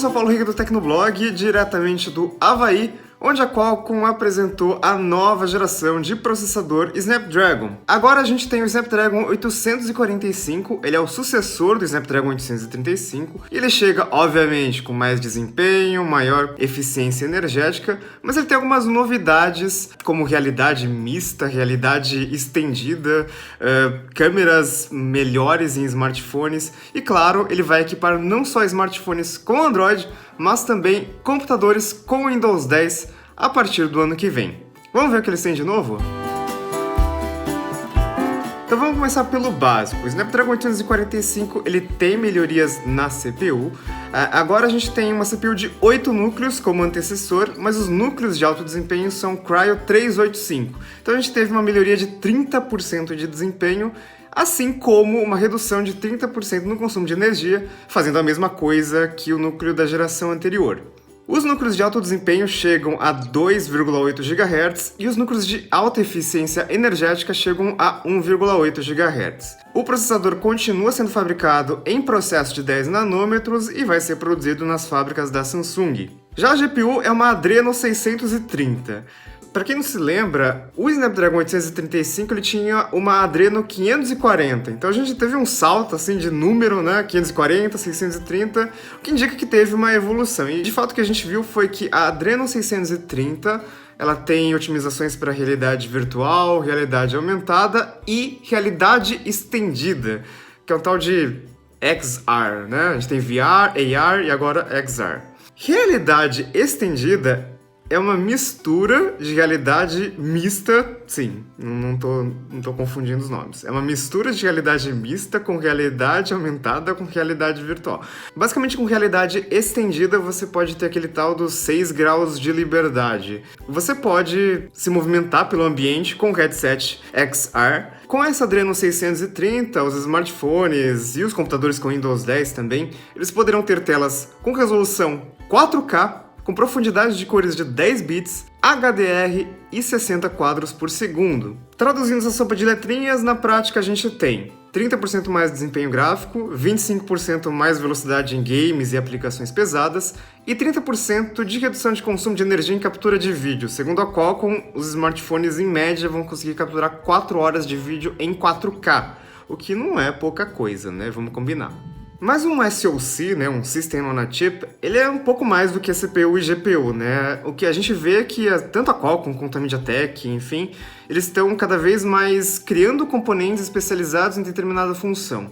sou o Paulo Riga do Tecnoblog, diretamente do Havaí, onde a Qualcomm apresentou a nova geração de processador Snapdragon. Agora a gente tem o Snapdragon 845, ele é o sucessor do Snapdragon 835, e ele chega, obviamente, com mais desempenho, maior eficiência energética, mas ele tem algumas novidades, como realidade mista, realidade estendida, câmeras melhores em smartphones, e claro, ele vai equipar não só smartphones com Android, mas também computadores com Windows 10 a partir do ano que vem. Vamos ver o que eles têm de novo? Então vamos começar pelo básico. O Snapdragon 845 ele tem melhorias na CPU. Agora a gente tem uma CPU de 8 núcleos como antecessor, mas os núcleos de alto desempenho são Cryo 385. Então a gente teve uma melhoria de 30% de desempenho, assim como uma redução de 30% no consumo de energia, fazendo a mesma coisa que o núcleo da geração anterior. Os núcleos de alto desempenho chegam a 2,8 GHz e os núcleos de alta eficiência energética chegam a 1,8 GHz. O processador continua sendo fabricado em processo de 10 nanômetros e vai ser produzido nas fábricas da Samsung. Já a GPU é uma Adreno 630. Para quem não se lembra, o Snapdragon 835 ele tinha uma Adreno 540, então a gente teve um salto assim de número, né, 540, 630, o que indica que teve uma evolução. E de fato o que a gente viu foi que a Adreno 630 ela tem otimizações para realidade virtual, realidade aumentada e realidade estendida, que é um tal de XR, né? A gente tem VR, AR e agora XR. Realidade estendida é uma mistura de realidade mista, sim, não tô confundindo os nomes. É uma mistura de realidade mista com realidade aumentada com realidade virtual. Basicamente, com realidade estendida, você pode ter aquele tal dos 6 graus de liberdade. Você pode se movimentar pelo ambiente com o headset XR. Com essa Adreno 630, os smartphones e os computadores com Windows 10 também, eles poderão ter telas com resolução 4K, com profundidade de cores de 10 bits, HDR e 60 quadros por segundo. Traduzindo essa sopa de letrinhas, na prática a gente tem 30% mais desempenho gráfico, 25% mais velocidade em games e aplicações pesadas e 30% de redução de consumo de energia em captura de vídeo. Segundo a Qualcomm, os smartphones em média vão conseguir capturar 4 horas de vídeo em 4K, o que não é pouca coisa, né? Vamos combinar. Mas um SoC, né, um System on a Chip, ele é um pouco mais do que CPU e GPU, né? O que a gente vê é que tanto a Qualcomm quanto a MediaTek, enfim, eles estão cada vez mais criando componentes especializados em determinada função.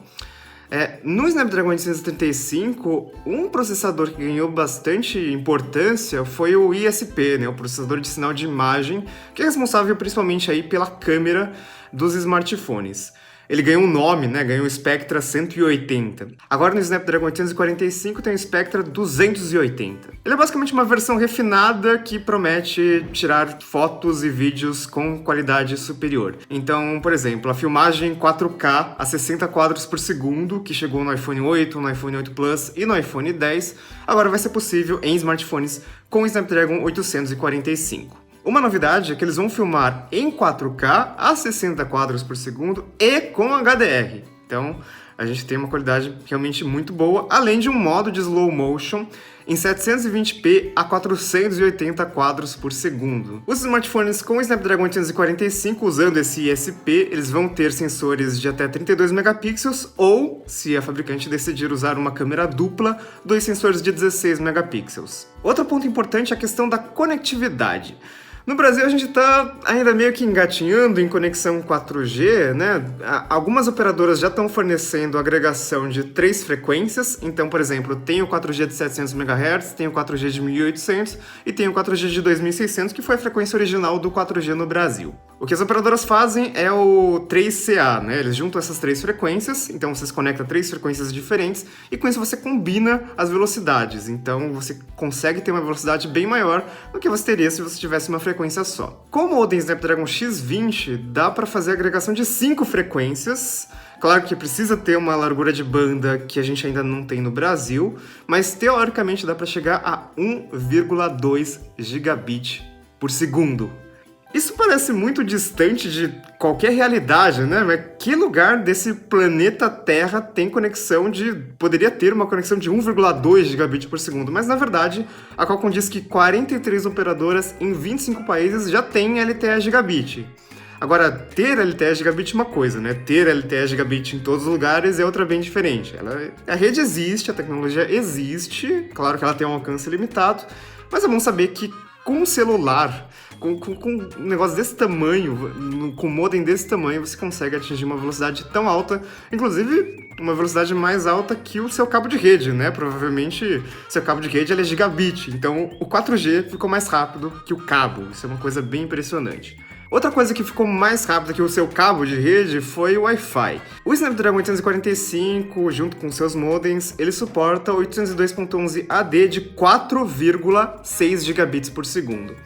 No Snapdragon 835, um processador que ganhou bastante importância foi o ISP, né, o processador de sinal de imagem, que é responsável principalmente aí pela câmera dos smartphones. Ele ganhou um nome, né? Ganhou o Spectra 180. Agora no Snapdragon 845 tem o Spectra 280. Ele é basicamente uma versão refinada que promete tirar fotos e vídeos com qualidade superior. Então, por exemplo, a filmagem 4K a 60 quadros por segundo, que chegou no iPhone 8, no iPhone 8 Plus e no iPhone 10, agora vai ser possível em smartphones com o Snapdragon 845. Uma novidade é que eles vão filmar em 4K a 60 quadros por segundo e com HDR. Então, a gente tem uma qualidade realmente muito boa, além de um modo de slow motion em 720p a 480 quadros por segundo. Os smartphones com o Snapdragon 845 usando esse ISP, eles vão ter sensores de até 32 megapixels ou, se a fabricante decidir usar uma câmera dupla, 2 sensores de 16 megapixels. Outro ponto importante é a questão da conectividade. No Brasil, a gente está ainda meio que engatinhando em conexão 4G, né? Algumas operadoras já estão fornecendo agregação de 3 frequências. Então, por exemplo, tem o 4G de 700 MHz, tem o 4G de 1800 e tem o 4G de 2600, que foi a frequência original do 4G no Brasil. O que as operadoras fazem é o 3CA, né? Eles juntam essas 3 frequências, então vocês conectam 3 frequências diferentes e com isso você combina as velocidades. Então, você consegue ter uma velocidade bem maior do que você teria se você tivesse uma frequência só. Com o modem Snapdragon X20, dá para fazer a agregação de 5 frequências. Claro que precisa ter uma largura de banda que a gente ainda não tem no Brasil, mas teoricamente dá para chegar a 1,2 gigabit por segundo. Isso parece muito distante de qualquer realidade, né? Mas que lugar desse planeta Terra tem poderia ter uma conexão de 1,2 gigabit por segundo? Mas na verdade, a Qualcomm diz que 43 operadoras em 25 países já têm LTE gigabit. Agora, ter LTE gigabit é uma coisa, né? Ter LTE gigabit em todos os lugares é outra bem diferente. A rede existe, a tecnologia existe, claro que ela tem um alcance limitado, mas é bom saber que com um celular, com um negócio desse tamanho, com um modem desse tamanho, você consegue atingir uma velocidade tão alta, inclusive uma velocidade mais alta que o seu cabo de rede, né? Provavelmente seu cabo de rede ele é gigabit, então o 4G ficou mais rápido que o cabo, isso é uma coisa bem impressionante. Outra coisa que ficou mais rápida que o seu cabo de rede foi o Wi-Fi. O Snapdragon 845, junto com seus modems, ele suporta 802.11ad de 4,6 gigabits por segundo.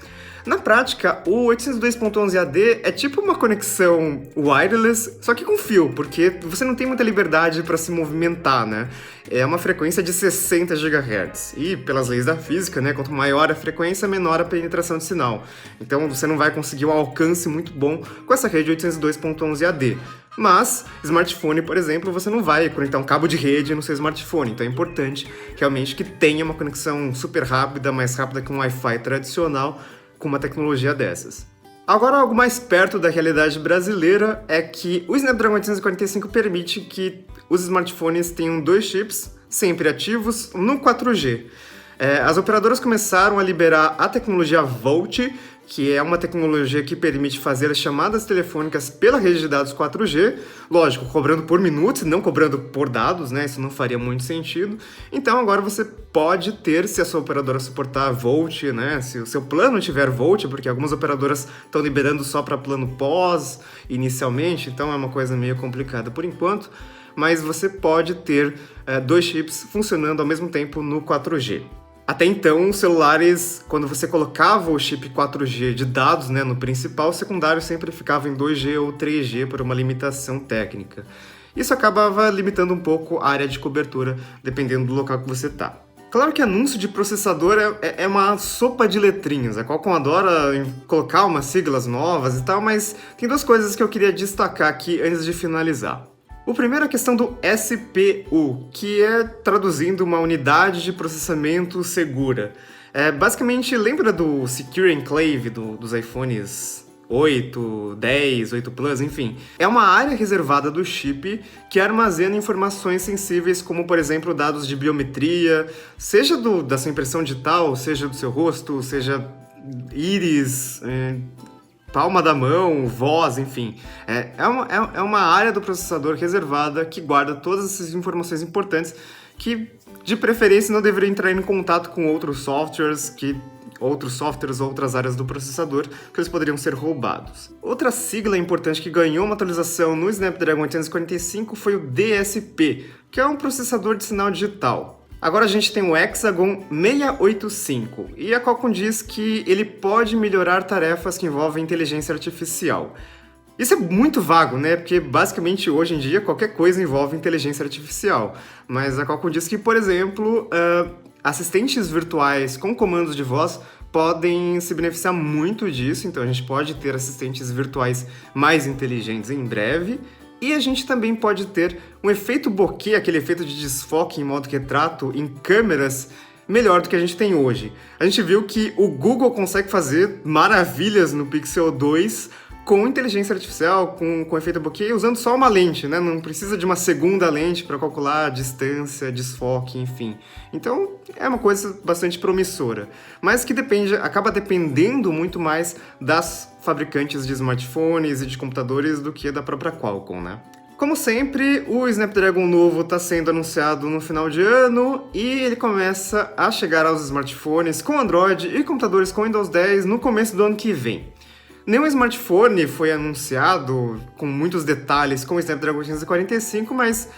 Na prática, o 802.11ad é tipo uma conexão wireless, só que com fio, porque você não tem muita liberdade para se movimentar, né? É uma frequência de 60 GHz. E, pelas leis da física, né, quanto maior a frequência, menor a penetração de sinal. Então, você não vai conseguir um alcance muito bom com essa rede 802.11ad. Mas, smartphone, por exemplo, você não vai conectar um cabo de rede no seu smartphone. Então é importante, realmente, que tenha uma conexão super rápida, mais rápida que um Wi-Fi tradicional, com uma tecnologia dessas. Agora, algo mais perto da realidade brasileira é que o Snapdragon 845 permite que os smartphones tenham 2 chips sempre ativos no 4G. As operadoras começaram a liberar a tecnologia VoLTE, que é uma tecnologia que permite fazer as chamadas telefônicas pela rede de dados 4G, lógico, cobrando por minuto, não cobrando por dados, né? Isso não faria muito sentido. Então agora você pode ter, se a sua operadora suportar VoLTE, né? Se o seu plano tiver VoLTE, porque algumas operadoras estão liberando só para plano pós inicialmente, então é uma coisa meio complicada por enquanto, mas você pode ter 2 chips funcionando ao mesmo tempo no 4G. Até então, os celulares, quando você colocava o chip 4G de dados, né, no principal, o secundário sempre ficava em 2G ou 3G por uma limitação técnica. Isso acabava limitando um pouco a área de cobertura, dependendo do local que você está. Claro que anúncio de processador é uma sopa de letrinhas, a Qualcomm adora colocar umas siglas novas e tal, mas tem 2 coisas que eu queria destacar aqui antes de finalizar. O primeiro é a questão do SPU, que é, traduzindo, uma unidade de processamento segura. Basicamente, lembra do Secure Enclave dos iPhones 8, 10, 8 Plus, enfim. É uma área reservada do chip que armazena informações sensíveis como, por exemplo, dados de biometria, seja da sua impressão digital, seja do seu rosto, seja íris, palma da mão, voz, enfim. É uma área do processador reservada que guarda todas essas informações importantes que, de preferência, não deveriam entrar em contato com outros softwares, outras áreas do processador, que eles poderiam ser roubados. Outra sigla importante que ganhou uma atualização no Snapdragon 845 foi o DSP, que é um processador de sinal digital. Agora a gente tem o Hexagon 685, e a Qualcomm diz que ele pode melhorar tarefas que envolvem inteligência artificial. Isso é muito vago, né? Porque basicamente hoje em dia qualquer coisa envolve inteligência artificial. Mas a Qualcomm diz que, por exemplo, assistentes virtuais com comandos de voz podem se beneficiar muito disso, então a gente pode ter assistentes virtuais mais inteligentes em breve. E a gente também pode ter um efeito bokeh, aquele efeito de desfoque em modo retrato em câmeras, melhor do que a gente tem hoje. A gente viu que o Google consegue fazer maravilhas no Pixel 2 com inteligência artificial, com efeito bokeh, usando só uma lente, né? Não precisa de uma segunda lente para calcular a distância, desfoque, enfim. Então, é uma coisa bastante promissora, mas que acaba dependendo muito mais das fabricantes de smartphones e de computadores do que da própria Qualcomm, né? Como sempre, o Snapdragon novo está sendo anunciado no final de ano e ele começa a chegar aos smartphones com Android e computadores com Windows 10 no começo do ano que vem. Nenhum smartphone foi anunciado com muitos detalhes com o Snapdragon 845, mas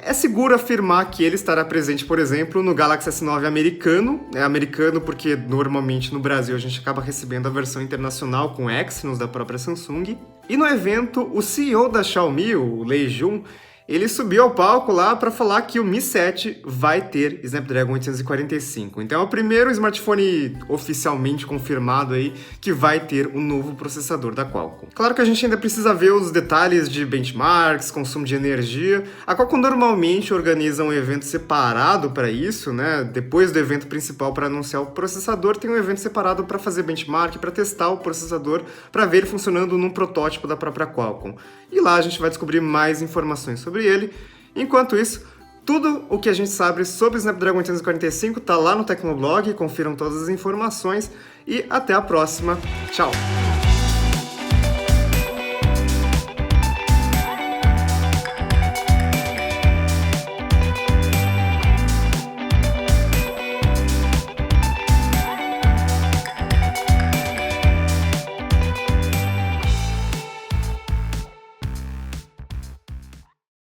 é seguro afirmar que ele estará presente, por exemplo, no Galaxy S9 americano. É americano porque normalmente no Brasil a gente acaba recebendo a versão internacional com Exynos da própria Samsung. E no evento, o CEO da Xiaomi, o Lei Jun, Ele subiu ao palco lá para falar que o Mi 7 vai ter Snapdragon 845. Então é o primeiro smartphone oficialmente confirmado aí que vai ter o novo processador da Qualcomm. Claro que a gente ainda precisa ver os detalhes de benchmarks, consumo de energia. A Qualcomm normalmente organiza um evento separado para isso, né? Depois do evento principal para anunciar o processador, tem um evento separado para fazer benchmark, para testar o processador, para ver ele funcionando num protótipo da própria Qualcomm. E lá a gente vai descobrir mais informações sobre ele. Enquanto isso, tudo o que a gente sabe sobre o Snapdragon 845 está lá no Tecnoblog, confiram todas as informações e até a próxima. Tchau!